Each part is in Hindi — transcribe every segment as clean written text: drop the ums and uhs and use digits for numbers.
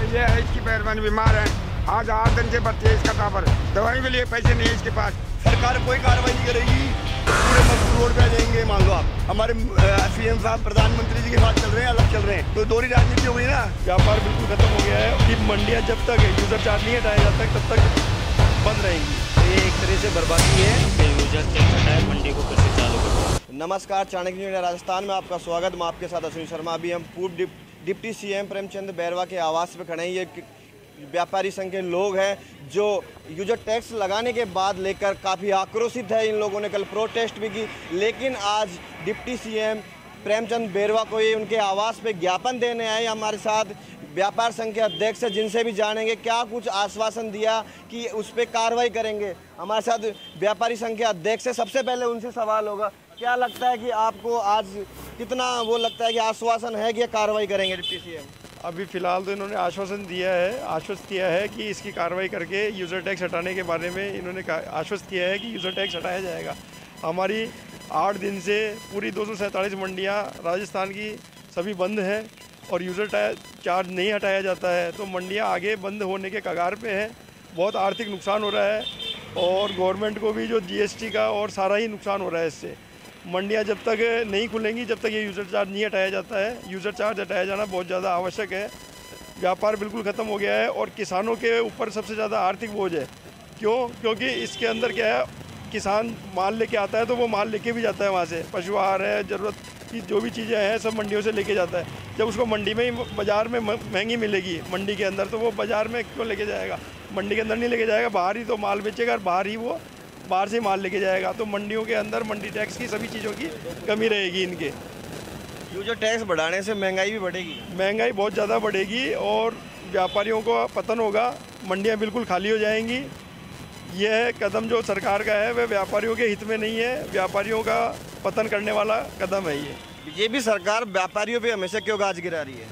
ये है इसकी पैरवानी, बीमार है, आज 8 दिन से बच्चे इसका ताबर, दवाई के लिए पैसे नहीं है इसके पास। सरकार कोई कार्रवाई नहीं करेगी, पूरे मजदूर रोड पे आ जाएंगे। मान लो आप हमारे सीएम साहब प्रधानमंत्री जी के साथ चल रहे हैं, अलग चल रहे हैं, तो दोहरी राजनीति हो गई ना। व्यापार बिल्कुल खत्म हो गया है कि मंडियाँ जब तक यूजर चार्ज नहीं हटाया जाता तब तक बंद रहेंगी। ये एक तरह से बर्बादी है कि यूजर टैक्स हटाए, मंडी को फिर से चालू करो। नमस्कार, चाणक्य न्यूज़ राजस्थान में आपका स्वागत। मैं आपके साथ अश्विनी शर्मा। अभी हम पूर्व डिप्टी सीएम प्रेमचंद बैरवा के आवास पे खड़े हैं। ये व्यापारी संघ के लोग हैं जो यूजर टैक्स लगाने के बाद लेकर काफ़ी आक्रोशित है। इन लोगों ने कल प्रोटेस्ट भी की, लेकिन आज डिप्टी सीएम प्रेमचंद बैरवा को ये उनके आवास पे ज्ञापन देने आए। हमारे साथ व्यापार संघ के अध्यक्ष है, जिनसे भी जानेंगे क्या कुछ आश्वासन दिया कि उस पर कार्रवाई करेंगे। हमारे साथ व्यापारी संघ के अध्यक्ष है, सबसे पहले उनसे सवाल होगा, क्या लगता है कि आपको आज कितना वो लगता है कि आश्वासन है कि कार्रवाई करेंगे डिप्टी सीएम? अभी फिलहाल तो इन्होंने आश्वासन दिया है, आश्वस्त किया है कि इसकी कार्रवाई करके यूज़र टैक्स हटाने के बारे में इन्होंने आश्वस्त किया है कि यूज़र टैक्स हटाया जाएगा। हमारी 8 दिन से पूरी 247 मंडियाँ राजस्थान की सभी बंद हैं और यूज़र चार्ज नहीं हटाया जाता है, तो मंडियाँ आगे बंद होने के कगार पे हैं। बहुत आर्थिक नुकसान हो रहा है और गवर्नमेंट को भी जो जीएसटी का और सारा ही नुकसान हो रहा है इससे। मंडियाँ जब तक नहीं खुलेंगी, जब तक ये यूज़र चार्ज नहीं हटाया जाता है, यूज़र चार्ज हटाया जाना बहुत ज़्यादा आवश्यक है। व्यापार बिल्कुल ख़त्म हो गया है और किसानों के ऊपर सबसे ज़्यादा आर्थिक बोझ है। क्योंकि इसके अंदर क्या है, किसान माल लेके आता है तो वो माल लेके भी जाता है वहाँ से, पशु आहार है, ज़रूरत की जो भी चीज़ें हैं सब मंडियों से लेके जाता है। जब उसको मंडी में ही बाज़ार में महंगी मिलेगी मंडी के अंदर, तो वो बाज़ार में क्यों लेके जाएगा? मंडी के अंदर नहीं लेके जाएगा, बाहर ही तो माल बेचेगा और बाहर ही वो बाहर से माल लेके जाएगा। तो मंडियों के अंदर मंडी टैक्स की सभी चीज़ों की कमी रहेगी। इनके यूजर टैक्स बढ़ाने से महंगाई भी बढ़ेगी, महंगाई बहुत ज़्यादा बढ़ेगी और व्यापारियों को पतन होगा, मंडियाँ बिल्कुल खाली हो जाएंगी। यह कदम जो सरकार का है वह व्यापारियों के हित में नहीं है, व्यापारियों का पतन करने वाला कदम है ये। बीजेपी सरकार व्यापारियों पे हमेशा क्यों गाज गिरा रही है?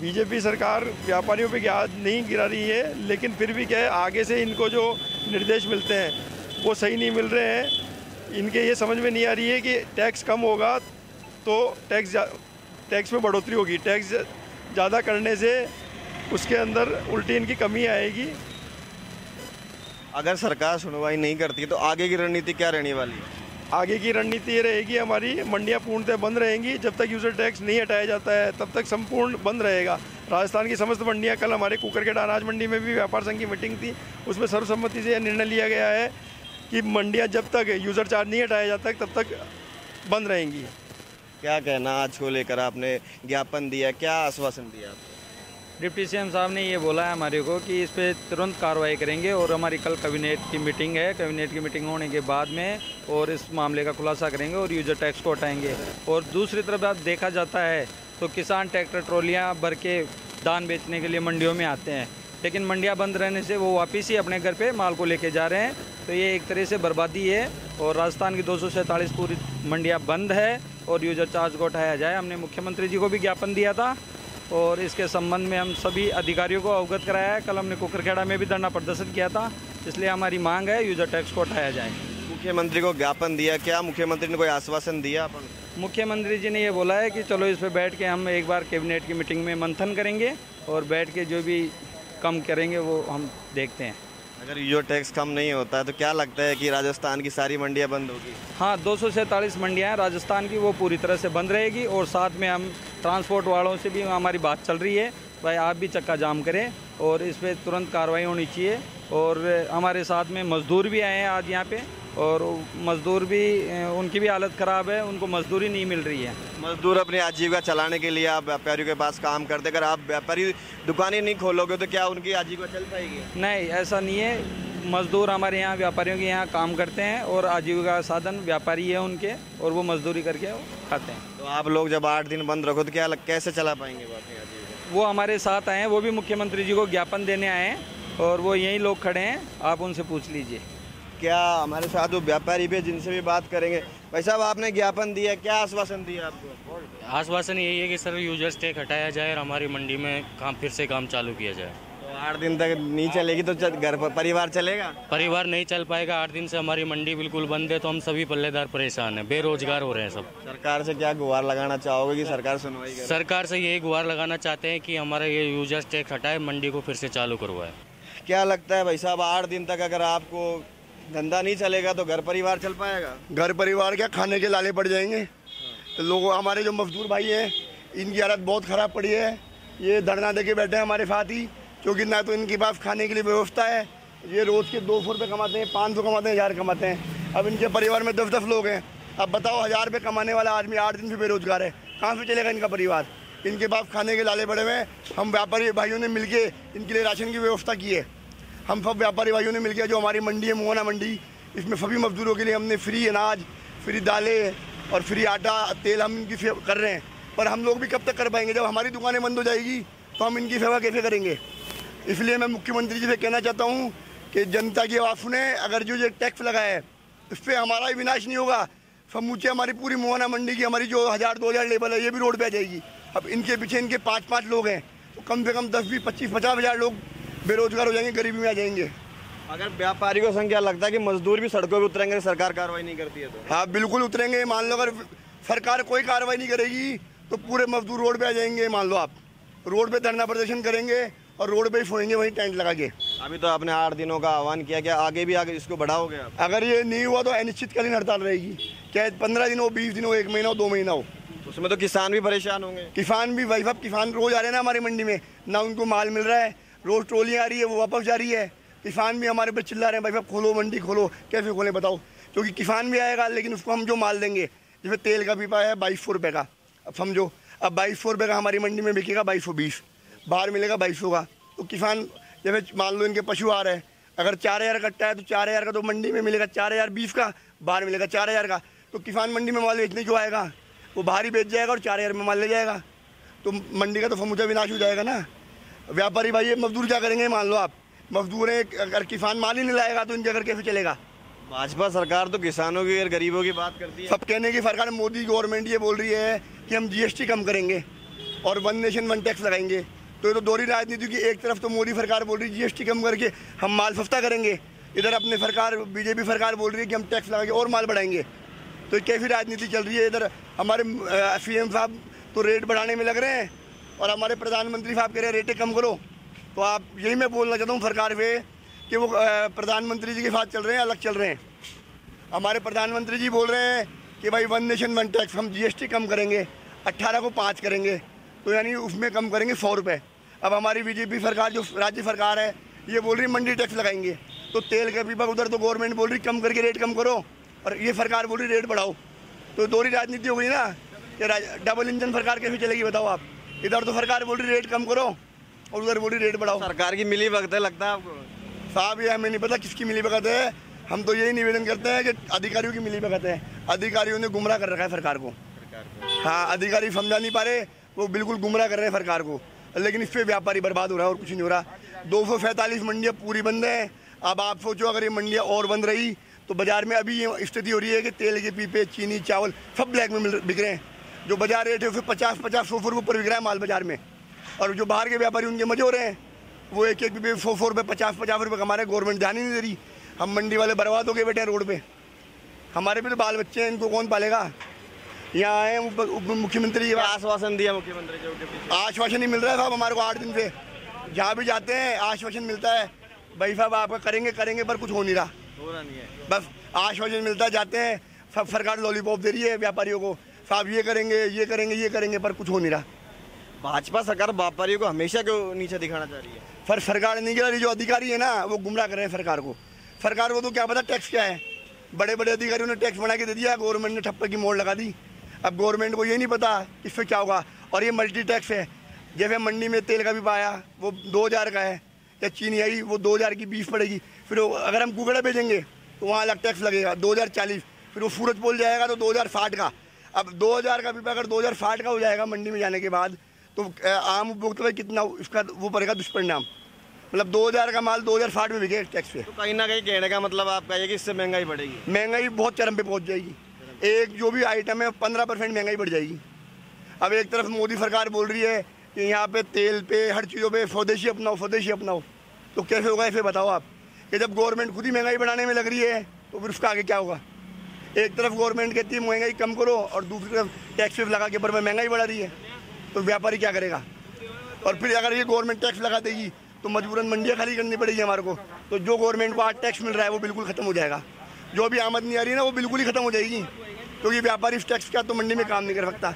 बीजेपी सरकार व्यापारियों पे गाज नहीं गिरा रही है, लेकिन फिर भी क्या है, आगे से इनको जो निर्देश मिलते हैं वो सही नहीं मिल रहे हैं। इनके ये समझ में नहीं आ रही है कि टैक्स कम होगा तो टैक्स में बढ़ोतरी होगी, टैक्स ज़्यादा करने से उसके अंदर उल्टी इनकी कमी आएगी। अगर सरकार सुनवाई नहीं करती तो आगे की रणनीति क्या रहने वाली है? आगे की रणनीति ये रहेगी, हमारी मंडियाँ पूर्णतः बंद रहेंगी। जब तक यूज़र टैक्स नहीं हटाया जाता है तब तक संपूर्ण बंद रहेगा। राजस्थान की समस्त मंडियाँ, कल हमारे कुकरखेड़ा अनाज मंडी में भी व्यापार संघ की मीटिंग थी, उसमें सर्वसम्मति से यह निर्णय लिया गया है कि मंडियाँ जब तक यूज़र चार्ज नहीं हटाया जाता तब तक बंद रहेंगी। क्या कहना आज को लेकर आपने ज्ञापन दिया, क्या आश्वासन दिया आपको? डिप्टी सीएम साहब ने ये बोला है हमारे को कि इस पर तुरंत कार्रवाई करेंगे और हमारी कल कैबिनेट की मीटिंग है, कैबिनेट की मीटिंग होने के बाद में और इस मामले का खुलासा करेंगे और यूजर टैक्स को हटाएंगे। और दूसरी तरफ आप देखा जाता है तो किसान ट्रैक्टर ट्रॉलियाँ भर के धान बेचने के लिए मंडियों में आते हैं, लेकिन मंडियाँ बंद रहने से वो वापस ही अपने घर पे माल को लेके जा रहे हैं। तो ये एक तरह से बर्बादी है और राजस्थान की 247 पूरी मंडियाँ बंद है और यूजर चार्ज को हटाया जाए। हमने मुख्यमंत्री जी को भी ज्ञापन दिया था और इसके संबंध में हम सभी अधिकारियों को अवगत कराया है। कल हमने कुकरखेड़ा में भी धरना प्रदर्शन किया था, इसलिए हमारी मांग है यूजर टैक्स को हटाया जाए। मुख्यमंत्री को ज्ञापन दिया, क्या मुख्यमंत्री ने कोई आश्वासन दिया? मुख्यमंत्री जी ने ये बोला है कि चलो इस पर बैठ के हम एक बार कैबिनेट की मीटिंग में मंथन करेंगे और बैठ के जो भी कम करेंगे वो हम देखते हैं। अगर यूजर टैक्स कम नहीं होता है तो क्या लगता है कि राजस्थान की सारी मंडियां बंद होगी? हाँ, 247 मंडियाँ हैं राजस्थान की, वो पूरी तरह से बंद रहेगी। और साथ में हम ट्रांसपोर्ट वालों से भी हमारी बात चल रही है, भाई आप भी चक्का जाम करें और इस पर तुरंत कार्रवाई होनी चाहिए। और हमारे साथ में मज़दूर भी आए हैं आज यहाँ पे और मज़दूर भी, उनकी भी हालत ख़राब है, उनको मजदूरी नहीं मिल रही है। मजदूर अपनी आजीविका चलाने के लिए आप व्यापारियों के पास काम करते, अगर आप व्यापारी दुकानें नहीं खोलोगे तो क्या उनकी आजीविका चल पाएगी? नहीं, ऐसा नहीं है। मज़दूर हमारे यहाँ व्यापारियों के यहाँ काम करते हैं और आजीविका साधन व्यापारी है उनके, और वो मजदूरी करके खाते हैं। तो आप लोग जब 8 दिन बंद रखो तो क्या कैसे चला पाएंगे अपनी आजीविका? वो हमारे साथ आए हैं, वो भी मुख्यमंत्री जी को ज्ञापन देने आए हैं और वो यही लोग खड़े हैं, आप उनसे पूछ लीजिए। क्या हमारे साथ वो व्यापारी भी, जिनसे भी बात करेंगे। भाई साहब, आपने ज्ञापन दिया, क्या आश्वासन दिया आपको? आश्वासन यही है कि सर यूजर्स टैक्स हटाया जाए और हमारी मंडी में फिर से काम चालू किया जाए। तो 8 दिन तक नहीं चलेगी तो घर पर परिवार चलेगा? परिवार नहीं चल पाएगा। 8 दिन से हमारी मंडी बिल्कुल बंद है, तो हम सभी पल्लेदार परेशान हैं, बेरोजगार हो रहे हैं सब। सरकार से क्या गुहार लगाना चाहोगे कि सरकार सुनवाई करे? सरकार से यही गुहार लगाना चाहते हैं कि हमारा ये यूजर्स टैक्स हटाए, मंडी को फिर से चालू करवाए। क्या लगता है भाई साहब, 8 दिन तक अगर आपको धंधा नहीं चलेगा तो घर परिवार चल पाएगा? घर परिवार क्या, खाने के लाले पड़ जाएंगे। तो लोगों, हमारे जो मजदूर भाई हैं, इनकी हालत बहुत ख़राब पड़ी है। ये धरना दे के बैठे हैं हमारे साथ ही, क्योंकि ना तो इनके पास खाने के लिए व्यवस्था है। ये रोज़ के 200 रुपये कमाते हैं, 500 कमाते हैं, 1000 कमाते हैं। अब इनके परिवार में 10-10 लोग हैं। अब बताओ, 1000 रुपये कमाने वाला आदमी 8 दिन से बेरोजगार है, कहाँ से चलेगा इनका परिवार? इनके पास खाने के लाले पड़े हुए हैं। हम व्यापारी भाइयों ने मिलके इनके लिए राशन की व्यवस्था की है। हम सब व्यापारी भाइयों ने मिलकर, जो हमारी मंडी है मोहना मंडी, इसमें सभी मजदूरों के लिए हमने फ्री अनाज, फ्री दालें और फ्री आटा तेल हम इनकी कर रहे हैं। पर हम लोग भी कब तक कर पाएंगे? जब हमारी दुकानें बंद हो जाएगी तो हम इनकी सेवा कैसे करेंगे? इसलिए मैं मुख्यमंत्री जी से कहना चाहता हूँ कि जनता की आवाज़ सुने। अगर जो ये टैक्स लगा है उस पर हमारा ही विनाश नहीं होगा, समूचे हमारी पूरी मोहना मंडी की, हमारी जो 1000-2000 लेबर है, ये भी रोड पे आ जाएगी। अब इनके पीछे इनके 5-5 लोग हैं, तो कम से कम 10-20-25-50 हज़ार लोग बेरोजगार हो जाएंगे, गरीबी में आ जाएंगे। अगर व्यापारी को संख्या लगता है कि मजदूर भी सड़कों पे उतरेंगे, सरकार कार्रवाई नहीं करती है तो? हाँ, बिल्कुल उतरेंगे। मान लो अगर सरकार कोई कार्रवाई नहीं करेगी तो पूरे मजदूर रोड पे आ जाएंगे। मान लो आप रोड पे धरना प्रदर्शन करेंगे और रोड पे ही सोएंगे वहीं टेंट लगा के। अभी तो आपने 8 दिनों का आह्वान किया, क्या आगे भी आगे इसको बढ़ाओगे आप? अगर ये नहीं हुआ तो अनिश्चितकालीन हड़ताल रहेगी, चाहे 15 दिन हो, 20 दिन हो, 1 महीना हो, 2 महीना हो। उसमें तो किसान भी परेशान होंगे। किसान भी भाई साहब, किसान रोज आ रहे हैं ना हमारी मंडी में, ना उनको माल मिल रहा है। रोज ट्रोलियाँ आ रही है, वो वापस जा रही है। किसान भी हमारे पे चिल्ला रहे हैं, भाई साहब खोलो मंडी खोलो। कैसे खोलें बताओ? क्योंकि किसान भी आएगा, लेकिन उसको हम जो माल देंगे, जैसे तेल का पीपा है 2200 रुपये का, अब समझो, अब 2200 रुपये का हमारी मंडी में बिकेगा 2220, बाहर मिलेगा 2200 का। तो किसान, जैसे मान लो इनके पशु आ रहे हैं, अगर 4000 कट्टा है तो 4000 का तो मंडी में मिलेगा, 4020 का बाहर मिलेगा 4000 का। तो किसान मंडी में माल बेचने क्यों आएगा? वो बाहर ही बेच जाएगा और 4000 में माल ले जाएगा। तो मंडी का तो समूचा विनाश हो जाएगा ना। व्यापारी भाई, ये मजदूर क्या करेंगे? मान लो आप मजदूर हैं, अगर किसान माल ही नहीं लाएगा तो इनके घर कैसे चलेगा? भाजपा सरकार तो किसानों की और गरीबों की बात करती है। सब कहने की सरकार, मोदी गवर्नमेंट ये बोल रही है कि हम GST कम करेंगे और 1 नेशन 1 टैक्स लगाएंगे। तो ये तो दोहरी राजनीति की। एक तरफ तो मोदी सरकार बोल रही है GST कम करके हम माल सस्ता करेंगे, इधर अपने सरकार बीजेपी सरकार बोल रही है कि हम टैक्स लगा के और माल बढ़ाएंगे। तो कैसी राजनीति चल रही है? इधर हमारे CM साहब तो रेट बढ़ाने में लग रहे हैं और हमारे प्रधानमंत्री साहब कह रहे हैं रेटें कम करो। तो आप, यही मैं बोलना चाहता हूँ सरकार से कि वो प्रधानमंत्री जी के साथ चल रहे हैं, अलग चल रहे हैं। हमारे प्रधानमंत्री जी बोल रहे हैं कि भाई 1 नेशन 1 टैक्स, हम GST कम करेंगे, 18 को 5 करेंगे, तो यानी उसमें कम करेंगे 100 रुपये। अब हमारी बीजेपी सरकार, जो राज्य सरकार है, ये बोल रही मंडी टैक्स लगाएंगे। तो तेल का पीपा उधर तो गवर्नमेंट बोल रही कम करके रेट कम करो, और ये सरकार बोल रही रेट बढ़ाओ। तो दोहरी राजनीति हो गई ना, कि डबल इंजन सरकार कैसे चलेगी बताओ आप? इधर तो सरकार बोल रही रेट कम करो और उधर बोल रही रेट बढ़ाओ। सरकार की मिली भगत है लगता है आपको? साहब, ये हमें नहीं पता किसकी मिली भगत है। हम तो यही निवेदन करते हैं कि अधिकारियों की मिली भगत है। अधिकारियों ने गुमराह कर रखा है सरकार को। हाँ, अधिकारी समझा नहीं पा रहे, वो बिल्कुल गुमराह कर रहे हैं सरकार को। लेकिन इस पर व्यापारी बर्बाद हो रहा है और कुछ नहीं हो रहा। 247 मंडियाँ पूरी बंद हैं। अब आप सोचो, अगर ये मंडियाँ और बंद रही तो बाज़ार में अभी ये स्थिति हो रही है कि तेल के पीपे, चीनी, चावल सब ब्लैक में बिक रहे हैं। जो बाजार रेट है उससे 50-100 रुपये ऊपर बिक रहा है माल बाजार में। और जो बाहर के व्यापारी, उनके मजे हो रहे हैं, वो एक पीपे 100 रुपये, 50 रुपये कमा रहे हैं। गवर्नमेंट ध्यान ही नहीं दे रही। हम मंडी वाले बर्बाद हो गए बैठे हैं रोड पे। हमारे भी तो बाल बच्चे हैं, इनको कौन पालेगा? यहाँ आए मुख्यमंत्री जी, आश्वासन दिया मुख्यमंत्री जी, आश्वासन नहीं मिल रहा है साहब हमारे को 8 दिन से। जहाँ भी जाते हैं आश्वासन मिलता है, भाई साहब आपका करेंगे, पर कुछ हो नहीं रहा, हो रहा नहीं है। बस आश्वासन मिलता है, जाते हैं, सब सरकार लॉलीपॉप दे रही है व्यापारियों को, साहब ये करेंगे, पर कुछ हो नहीं रहा। भाजपा सरकार व्यापारियों को हमेशा क्यों नीचे दिखाना चाह रही है? पर सरकार नहीं गिरा रही, जो अधिकारी है ना वो गुमराह कर रहे हैं सरकार को। सरकार को तो क्या पता टैक्स क्या है। बड़े बड़े अधिकारियों ने टैक्स बढ़ा के दे दिया, गवर्नमेंट ने ठप्पे की मोड़ लगा दी। अब गवर्नमेंट को ये नहीं पता इससे क्या होगा। और ये मल्टी टैक्स है। जैसे मंडी में तेल का भी पाया वो 2000 का है, या चीनी आई वो 2000 की 20 पड़ेगी। फिर अगर हम कुकड़ा बेचेंगे तो वहाँ अलग टैक्स लगेगा 2040। फिर वो सूरज पोल जाएगा तो 2060 का। अब 2000 का पीपा अगर 2060 का हो जाएगा मंडी में जाने के बाद, तो आम उपभोक्ता में कितना इसका वो पड़ेगा दुष्परिणाम। मतलब 2000 का माल 2060 में बिकेगा टैक्स पे। तो कहीं ना कहीं कहने का मतलब आपका ये कि इससे महंगाई बढ़ेगी? महंगाई बहुत चरम पे पहुंच जाएगी। एक जो भी आइटम है 15% महंगाई बढ़ जाएगी। अब एक तरफ मोदी सरकार बोल रही है कि यहाँ पे तेल पे हर चीज़ों पे स्वदेशी अपनाओ, तो कैसे होगा ऐसे बताओ आप, कि जब गवर्नमेंट खुद ही महंगाई बढ़ाने में लग रही है तो फिर उसका आगे क्या होगा। एक तरफ गवर्नमेंट कहती है महंगाई कम करो और दूसरी तरफ टैक्स लगा के पर महंगाई बढ़ा रही है, तो व्यापारी क्या करेगा। और फिर अगर ये गवर्नमेंट टैक्स लगा देगी तो मजबूरन मंडियाँ खाली करनी पड़ेगी हमारे को। तो जो गवर्नमेंट को आज टैक्स मिल रहा है वो बिल्कुल ख़त्म हो जाएगा, जो भी आमदनी आ रही है ना वो बिल्कुल ही ख़त्म हो जाएगी, क्योंकि व्यापारी इस टैक्स का तो मंडी में काम नहीं कर सकता।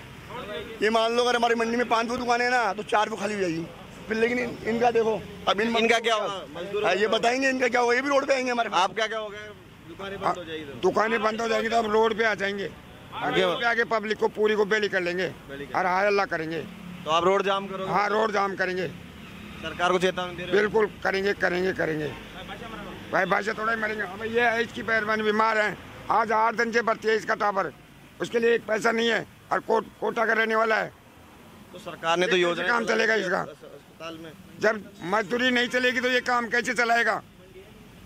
ये मान लो अगर हमारी मंडी में 500 दुकानें हैं ना तो 4 खाली हो जाएगी फिर। लेकिन इनका देखो, अब इनका क्या होगा ये बताएंगे, इनका क्या होगा, ये भी रोड पे आएंगे हमारे। आप क्या क्या होगा, दुकानें बंद हो जाएगी, दुकानें बंद हो जाएंगी तो हम रोड पे आ जाएंगे, आगे पब्लिक को पूरी को बेली कर लेंगे और हाय अल्लाह करेंगे। तो आप रोड जाम करोगे? हाँ, रोड जाम करेंगे, सरकार को चेतावनी दे रहे हो? बिल्कुल करेंगे भाई, भाषा थोड़ा ही मरेंगे हमें। ये है इसकी पैरवानी, बीमार हैं, आज 8 दिन से भर्ती है इसका टावर, उसके लिए एक पैसा नहीं है और कोटा का रहने वाला है। तो सरकार ने तो योजना काम चलेगा इसका, अस्पताल में जब मजदूरी नहीं चलेगी तो ये काम कैसे चलाएगा।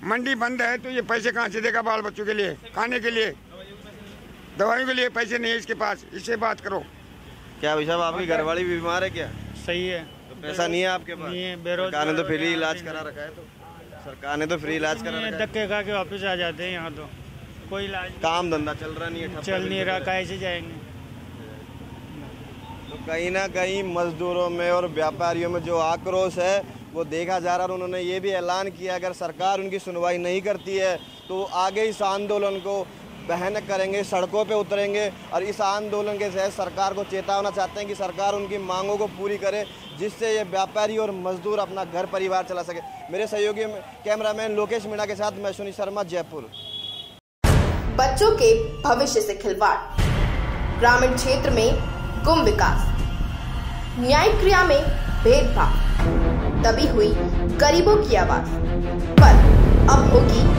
मंडी बंद है तो ये पैसे कहाँ से देगा बाल बच्चों के लिए, खाने के लिए, दवाइयों के लिए पैसे नहीं है इसके पास, इससे बात करो। क्या भाई साहब आपकी घरवाली भी बीमार है क्या? सही है, तो पैसा नहीं है आपके पास? नहीं है, सरकार ने तो फ्री इलाज करा रखा है, तो सरकार ने तो फ्री इलाज करा रखा है। धक्के खा के वापस आ जाते हैं यहाँ, तो कोई इलाज काम धंधा चल रहा नहीं है, चल नहीं रहा, कैसे जाएंगे। तो कहीं ना कहीं मजदूरों में और व्यापारियों में जो आक्रोश है वो देखा जा रहा है। उन्होंने ये भी ऐलान किया अगर सरकार उनकी सुनवाई नहीं करती है तो आगे इस आंदोलन को भयानक करेंगे, सड़कों पे उतरेंगे और इस आंदोलन के तहत सरकार को चेतावना चाहते हैं कि सरकार उनकी मांगों को पूरी करे, जिससे ये व्यापारी और मजदूर अपना घर परिवार चला सके। मेरे सहयोगी कैमरामैन लोकेश मीणा के साथ मैं सुनील शर्मा, जयपुर। बच्चों के भविष्य से खिलवाड़, ग्रामीण क्षेत्र में गुम विकास, न्यायिक क्रिया में भेदभाव, दबी हुई गरीबों की आवाज पर अब होगी